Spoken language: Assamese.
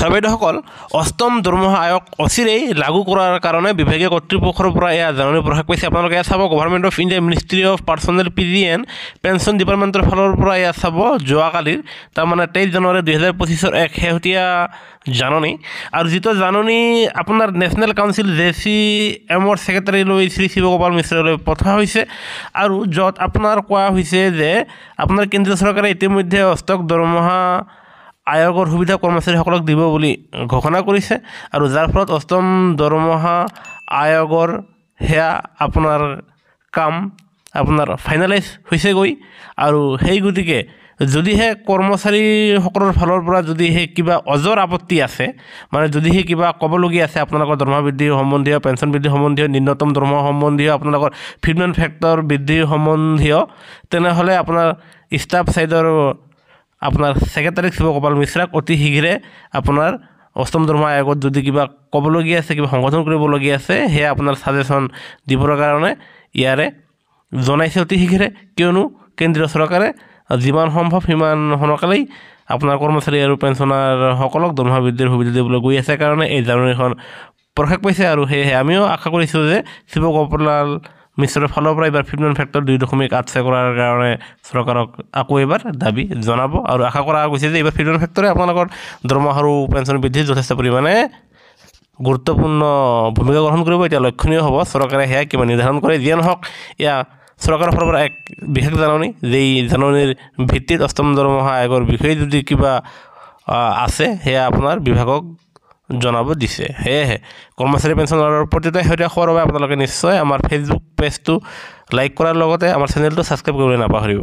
ছাৰ অষ্টম দৰমহা আয়োগ অচিৰেই লাগু কৰাৰ কাৰণে বিভাগীয় কৰ্তৃপক্ষৰ পৰা এয়া জাননী প্ৰকাশ পাইছে। আপোনালোকে এয়া চাব government of India ministry of personal পিডি এণ্ড পেঞ্চন ডিপাৰ্টমেণ্টৰ ফালৰ পৰা এয়া চাব যোৱাকালিৰ তাৰমানে 23 জানুৱাৰী 2025 এক শেহতীয়া জাননী। আৰু যিটো জাননী আপোনাৰ নেশ্যনেল কাউন্সিল JCMৰ ছেক্ৰেটাৰীলৈ শ্ৰী শিৱগোপাল মিশ্ৰলৈ পঠোৱা হৈছে আৰু য'ত আপোনাৰ কোৱা হৈছে যে আপোনাৰ কেন্দ্ৰীয় চৰকাৰে ইতিমধ্যে অষ্টম দৰমহা আয়োগৰ সুবিধা কৰ্মচাৰীসকলক দিব বুলি ঘোষণা কৰিছে আৰু যাৰ ফলত অষ্টম দৰমহা আয়োগৰ হেয়া আপোনাৰ কাম আপোনাৰ ফাইনেলাইজ হৈছেগৈ। আৰু সেই গতিকে যদিহে কৰ্মচাৰীসকলৰ ফালৰ পৰা যদিহে কিবা অজৰ আপত্তি আছে, মানে যদিহে কিবা ক'বলগীয়া আছে আপোনালোকৰ দৰমহা বৃদ্ধি সম্বন্ধীয়, পেঞ্চন বৃদ্ধি সম্বন্ধীয়, ন্যূনতম দৰমহা সম্বন্ধীয়, আপোনালোকৰ ফিটমেণ্ট ফেক্টৰ বৃদ্ধি সম্বন্ধীয়, তেনেহ'লে আপোনাৰ ষ্টাফ ছাইডৰ আপোনাৰ ছেক্ৰেটাৰী শিৱগোপাল মিশ্ৰাক অতি শীঘ্ৰে আপোনাৰ অষ্টম দৰমহা আয়োগত যদি কিবা ক'বলগীয়া আছে, কিবা সংশোধন কৰিবলগীয়া আছে, সেয়া আপোনাৰ ছাজেশ্যন দিবৰ কাৰণে ইয়াৰে জনাইছে অতি শীঘ্ৰে। কিয়নো কেন্দ্ৰীয় চৰকাৰে যিমান সম্ভৱ সিমান সোনকালেই আপোনাৰ কৰ্মচাৰী আৰু পেঞ্চনাৰসকলক দৰমহা বৃদ্ধিৰ সুবিধা দিবলৈ গৈ আছে কাৰণে এই জাননীখন প্ৰকাশ পাইছে। আৰু সেয়েহে আমিও আশা কৰিছোঁ যে শিৱগোপাল মিশ্ৰৰ ফালৰ পৰা এইবাৰ ফিটমেণ্ট ফেক্টৰ 2.86 কৰাৰ কাৰণে চৰকাৰক আকৌ এবাৰ দাবী জনাব আৰু আশা কৰা গৈছে যে এইবাৰ ফিটমেণ্ট ফেক্টৰে আপোনালোকৰ দৰমহা আৰু পেঞ্চন বৃদ্ধিত যথেষ্ট পৰিমাণে গুৰুত্বপূৰ্ণ ভূমিকা গ্ৰহণ কৰিব। এতিয়া লক্ষণীয় হ'ব চৰকাৰে সেয়া কিমান নিৰ্ধাৰণ কৰে। যিয়ে নহওক এয়া চৰকাৰৰ ফালৰ পৰা এক বিশেষ জাননী, যেই জাননীৰ ভিত্তিত অষ্টম দৰমহা আয়োগৰ বিষয়ে যদি কিবা আছে সেয়া আপোনাৰ বিভাগক জনাব দিছে। সেয়েহে কৰ্মচাৰী পেঞ্চনৰ প্ৰতিটো শেহতীয়া খবৰ বাবে আপোনালোকে নিশ্চয় আমাৰ ফেচবুক পেজটো লাইক কৰাৰ লগতে আমাৰ চেনেলটো ছাবস্ক্ৰাইব কৰিবলৈ নাপাহৰিব।